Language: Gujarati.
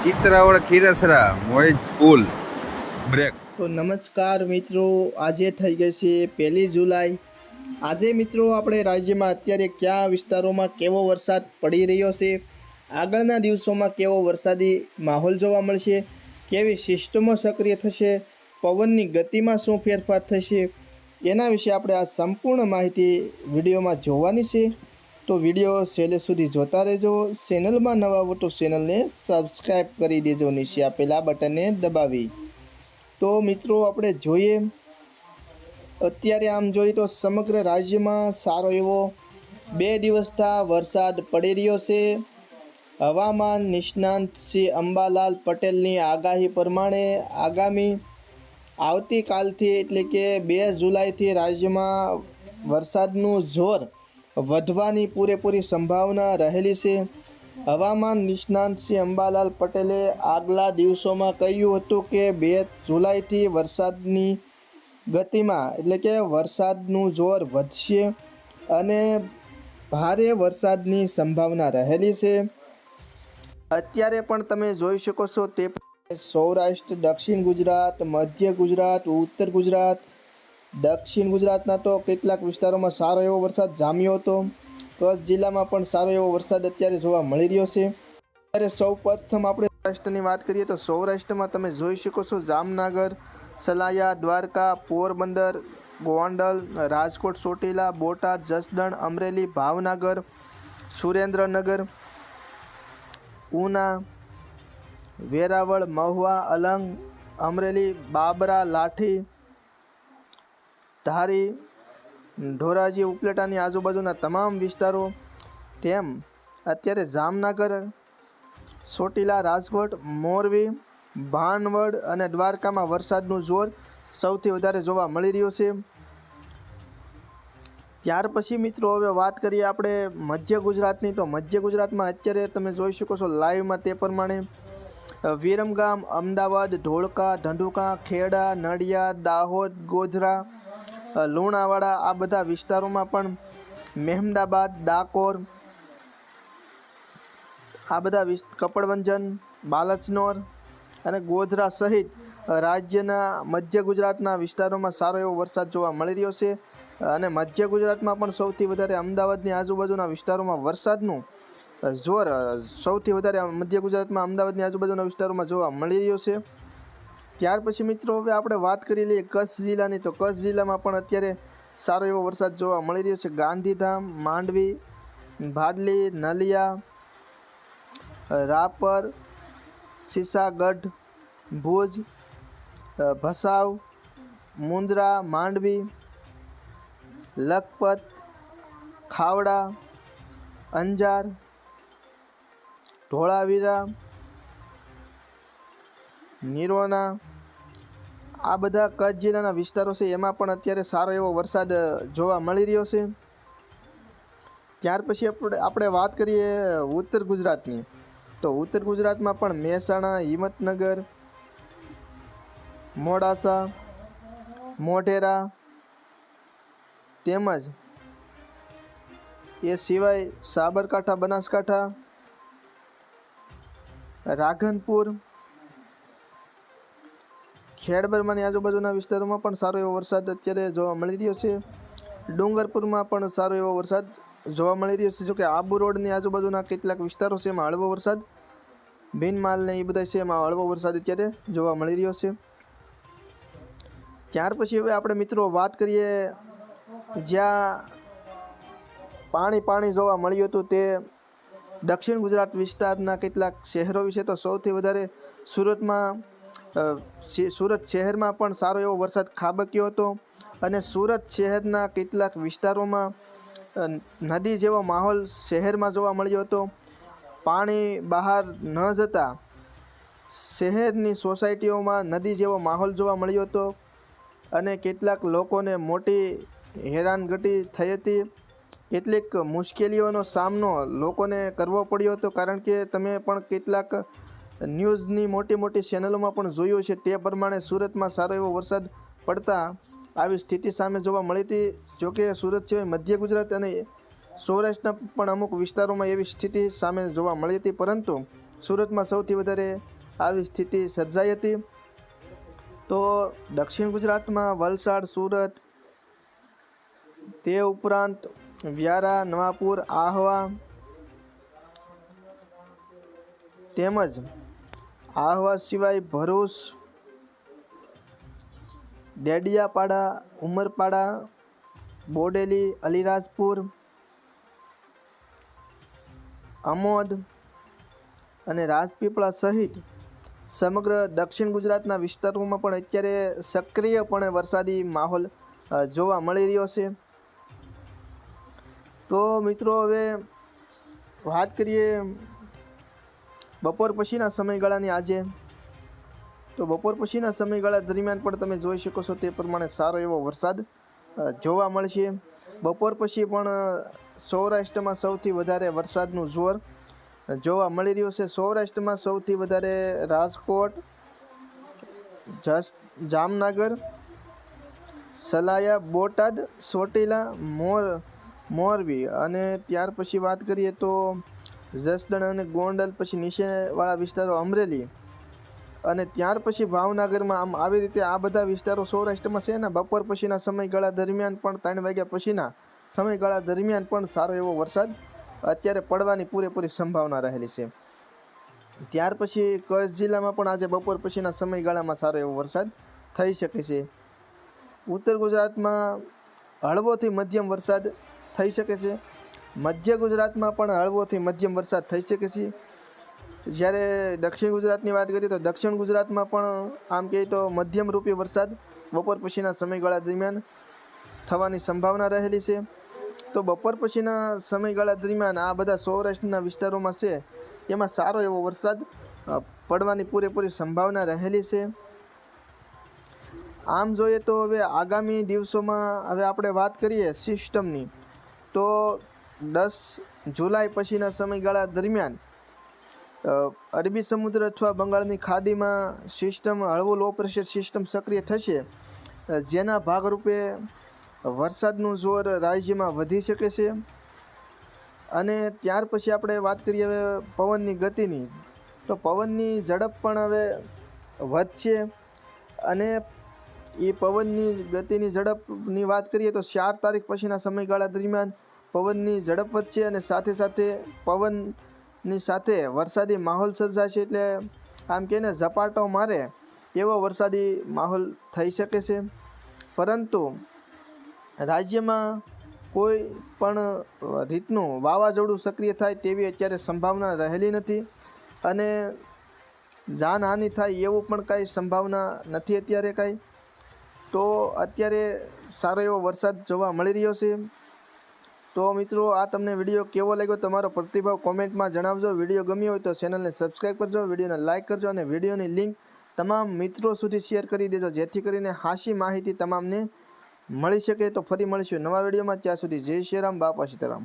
ચિત્રાવળ ખીરસરા મોહિત પુલ બ્રેક. તો નમસ્કાર મિત્રો, આજે થઈ ગઈ છે 1 જુલાઈ. આજે મિત્રો આપણે રાજ્યમાં અત્યારે કયા વિસ્તારોમાં કેવો વરસાદ પડી રહ્યો છે, આગળના દિવસોમાં કેવો વરસાદી માહોલ જોવા મળશે, કેવી સિસ્ટમો સક્રિય થશે, પવનની ગતિમાં શું ફેરફાર થશે, એના વિશે આપણે આ સંપૂર્ણ માહિતી વિડીયોમાં જોવાની છે. તો વિડીયો છેલ્લે સુધી જોતા રહેજો. ચેનલમાં નવા હો તો ચેનલને સબસ્ક્રાઈબ કરી દેજો, નીચે આપેલા બટનને દબાવી. તો મિત્રો આપણે જોઈએ, અત્યારે આમ જોઈએ તો સમગ્ર રાજ્યમાં સારો એવો 2 દિવસથી વરસાદ પડી રહ્યો છે. હવામાન નિષ્ણાંત શ્રી અંબાલાલ પટેલની આગાહી પ્રમાણે આગામી આવતીકાલથી એટલે કે 2 જુલાઈથી રાજ્યમાં વરસાદનું જોર વધવાની પૂરેપૂરી સંભાવના રહેલી છે. હવામાન નિષ્ણાંત શ્રી અંબાલાલ પટેલે આગલા દિવસોમાં કહ્યું હતું કે 2 જુલાઈથી વરસાદની ગતિમાં એટલે કે વરસાદનું જોર વધશે અને ભારે વરસાદની સંભાવના રહેલી છે. અત્યારે પણ તમે જોઈ શકો છો તે સૌરાષ્ટ્ર, દક્ષિણ ગુજરાત, મધ્ય ગુજરાત, ઉત્તર ગુજરાત, દક્ષિણ ગુજરાતના તો કેટલાક વિસ્તારોમાં સારો એવો વરસાદ જામ્યો હતો. કચ્છ જિલ્લામાં પણ સારો એવો વરસાદ અત્યારે જોવા મળી રહ્યો છે. અત્યારે સૌ પ્રથમ આપણે સૌરાષ્ટ્રની વાત કરીએ તો સૌરાષ્ટ્રમાં તમે જોઈ શકો છો જામનગર, સલાયા, દ્વારકા, પોરબંદર, ગોંડલ, રાજકોટ, ચોટીલા, બોટાદ, જસદણ, અમરેલી, ભાવનગર, સુરેન્દ્રનગર, ઉના, વેરાવળ, મહુવા, અલંગ, અમરેલી, બાબરા, લાઠી, ધારી, ધોરાજી, ઉપલેટાની આજુબાજુના તમામ વિસ્તારો, તેમ અત્યારે જામનગર, ચોટીલા, રાજકોટ, મોરબી, ભાનવડ અને દ્વારકામાં વરસાદનું જોર સૌથી વધારે જોવા મળી રહ્યું છે. ત્યાર પછી મિત્રો હવે વાત કરીએ આપણે મધ્ય ગુજરાતની. તો મધ્ય ગુજરાતમાં અત્યારે તમે જોઈ શકો છો લાઈવમાં તે પ્રમાણે વિરમગામ, અમદાવાદ, ધોળકા, ધંધુકા, ખેડા, નડિયાદ, દાહોદ, ગોધરા, લુણાવાડા આ બધા વિસ્તારોમાં પણ મહેમદાબાદ, ડાકોર આ બધા કપડવંજન, બાલચનોર અને ગોધરા સહિત રાજ્યના મધ્ય ગુજરાતના વિસ્તારોમાં સારો એવો વરસાદ જોવા મળી રહ્યો છે. અને મધ્ય ગુજરાતમાં પણ સૌથી વધારે અમદાવાદની આજુબાજુના વિસ્તારોમાં વરસાદનું જોર સૌથી વધારે મધ્ય ગુજરાતમાં અમદાવાદની આજુબાજુના વિસ્તારોમાં જોવા મળી રહ્યો છે. ત્યાર પછી મિત્રો હવે આપણે વાત કરી લઈએ કચ્છ જિલ્લાની. તો કચ્છ જિલ્લામાં પણ અત્યારે સારો એવો વરસાદ જોવા મળી રહ્યો છે. ગાંધીધામ, માંડવી, ભાડલી, નલિયા, રાપર, સીસાગઢ, ભુજ, ભસાવ, મુંદ્રા, માંડવી, લખપત, ખાવડા, અંજાર, ધોળાવીરા, નિરોના આ બધા કચ્છ જિલ્લાના વિસ્તારો છે, એમાં પણ અત્યારે સારો એવો વરસાદ જોવા મળી રહ્યો છે. ત્યાર પછી આપણે વાત કરીએ ઉત્તર ગુજરાતની. તો ઉત્તર ગુજરાતમાં પણ મહેસાણા, હિંમતનગર, મોડાસા, મોઢેરા તેમજ એ સિવાય સાબરકાંઠા, બનાસકાંઠા, રાધનપુર, ખેડબ્રહ્માની આજુબાજુના વિસ્તારોમાં પણ સારો એવો વરસાદ અત્યારે જોવા મળી રહ્યો છે. ડુંગરપુરમાં પણ સારો એવો વરસાદ જોવા મળી રહ્યો છે. જોકે આબુ રોડની આજુબાજુના કેટલાક વિસ્તારો છે એમાં હળવો વરસાદ, ભીનમાલ ને એ બધા છે એમાં હળવો વરસાદ અત્યારે જોવા મળી રહ્યો છે. ત્યાર પછી હવે આપણે મિત્રો વાત કરીએ જ્યાં પાણી જોવા મળ્યું હતું તે દક્ષિણ ગુજરાત વિસ્તારના કેટલાક શહેરો વિશે. તો સૌથી વધારે સુરત શહેરમાં પણ સારો એવો વરસાદ ખાબક્યો હતો અને સુરત શહેરના કેટલાક વિસ્તારોમાં નદી જેવો માહોલ શહેરમાં જોવા મળ્યો હતો. પાણી બહાર ન જતા શહેરની સોસાયટીઓમાં નદી જેવો માહોલ જોવા મળ્યો હતો અને કેટલાક લોકોને મોટી હેરાનગતિ થઈ હતી. કેટલીક મુશ્કેલીઓનો સામનો લોકોને કરવો પડ્યો હતો, કારણ કે તમે પણ કેટલાક ન્યૂઝની મોટી ચેનલોમાં પણ જોયું છે તે પ્રમાણે સુરતમાં સારો એવો વરસાદ પડતા આવી સ્થિતિ સામે જોવા મળી હતી. જોકે સુરત સિવાય મધ્ય ગુજરાત અને સૌરાષ્ટ્રના પણ અમુક વિસ્તારોમાં એવી સ્થિતિ સામે જોવા મળી હતી, પરંતુ સુરતમાં સૌથી વધારે આવી સ્થિતિ સર્જાઈ હતી. તો દક્ષિણ ગુજરાતમાં વલસાડ, સુરત, તે ઉપરાંત વ્યારા, નવાપુર, આહવા તેમજ આહવા સિવાય ભરૂચ, ડેડિયાપાડા, ઉમરપાડા, બોડેલી, અલીરાજપુર, અમોદ અને રાજપીપળા સહિત સમગ્ર દક્ષિણ ગુજરાતના વિસ્તારોમાં પણ અત્યારે સક્રિયપણે વરસાદી માહોલ જોવા મળી રહ્યો છે. તો મિત્રો હવે વાત કરીએ બપોર પછીના સમયગાળાની. આજે તો બપોર પછીના સમયગાળા દરમિયાન પણ તમે જોઈ શકો છો તે પ્રમાણે સારો એવો વરસાદ જોવા મળશે. બપોર પછી પણ સૌરાષ્ટ્રમાં સૌથી વધારે વરસાદનું જોર જોવા મળી રહ્યું છે. સૌરાષ્ટ્રમાં સૌથી વધારે રાજકોટ, જામનગર, સલાયા, બોટાદ, ચોટીલા, મોરબી અને ત્યાર પછી વાત કરીએ તો જસદણ અને ગોંડલ, પછી નીચેવાળા વિસ્તારો અમરેલી અને ત્યાર પછી ભાવનગરમાં. આમ આવી રીતે આ બધા વિસ્તારો સૌરાષ્ટ્રમાં છે ને બપોર પછીના સમયગાળા દરમિયાન પણ 3 વાગ્યા પછીના સમયગાળા દરમિયાન પણ સારો એવો વરસાદ અત્યારે પડવાની પૂરેપૂરી સંભાવના રહેલી છે. ત્યાર પછી કચ્છ જિલ્લામાં પણ આજે બપોર પછીના સમયગાળામાં સારો એવો વરસાદ થઈ શકે છે. ઉત્તર ગુજરાતમાં હળવોથી મધ્યમ વરસાદ થઈ શકે છે. મધ્ય ગુજરાતમાં પણ હળવોથી મધ્યમ વરસાદ થઈ શકે છે. જ્યારે દક્ષિણ ગુજરાતની વાત કરીએ તો દક્ષિણ ગુજરાતમાં પણ આમ કહીએ તો મધ્યમ રૂપી વરસાદ બપોર પછીના સમયગાળા દરમિયાન થવાની સંભાવના રહેલી છે. તો બપોર પછીના સમયગાળા દરમિયાન આ બધા સૌરાષ્ટ્રના વિસ્તારોમાં છે એમાં સારો એવો વરસાદ પડવાની પૂરેપૂરી સંભાવના રહેલી છે. આમ જોઈએ તો હવે આગામી દિવસોમાં હવે આપણે વાત કરીએ સિસ્ટમની, તો 10 જુલાઈ પછીના સમયગાળા દરમિયાન અરબી સમુદ્ર અથવા બંગાળની ખાડીમાં સિસ્ટમ, હળવું લો પ્રેશર સિસ્ટમ સક્રિય થશે, જેના ભાગરૂપે વરસાદનું જોર રાજ્યમાં વધી શકે છે. અને ત્યાર પછી આપણે વાત કરીએ હવે પવનની ગતિની, તો પવનની ઝડપ પણ હવે વધશે. અને એ પવનની ગતિની ઝડપની વાત કરીએ તો 4 તારીખ પછીના સમયગાળા દરમિયાન પવનની ઝડપ વધશે અને સાથે સાથે પવનની સાથે વરસાદી માહોલ સર્જાશે. એટલે આમ કહીને ઝપાટો મારે એવો વરસાદી માહોલ થઈ શકે છે. પરંતુ રાજ્યમાં કોઈ પણ રીતનું વાવાઝોડું સક્રિય થાય તેવી અત્યારે સંભાવના રહેલી નથી અને જાનહાનિ થાય એવું પણ કાંઈ સંભાવના નથી અત્યારે કાંઈ. તો અત્યારે સારો એવો વરસાદ જોવા મળી રહ્યો છે. તો મિત્રો આ તમને વિડીયો કેવો લાગ્યો તમારો પ્રતિભાવ કોમેન્ટમાં જણાવજો. વિડીયો ગમ્યો હોય તો ચેનલને સબસ્ક્રાઈબ કરજો, વિડીયોને લાઇક કરજો અને વિડીયોની લિંક તમામ મિત્રો સુધી શેર કરી દેજો, જેથી કરીને હાચી માહિતી તમામને મળી શકે. તો ફરી મળીશું નવા વિડીયોમાં. ત્યાં સુધી જય શ્રી રામ, બાપા સીતારામ.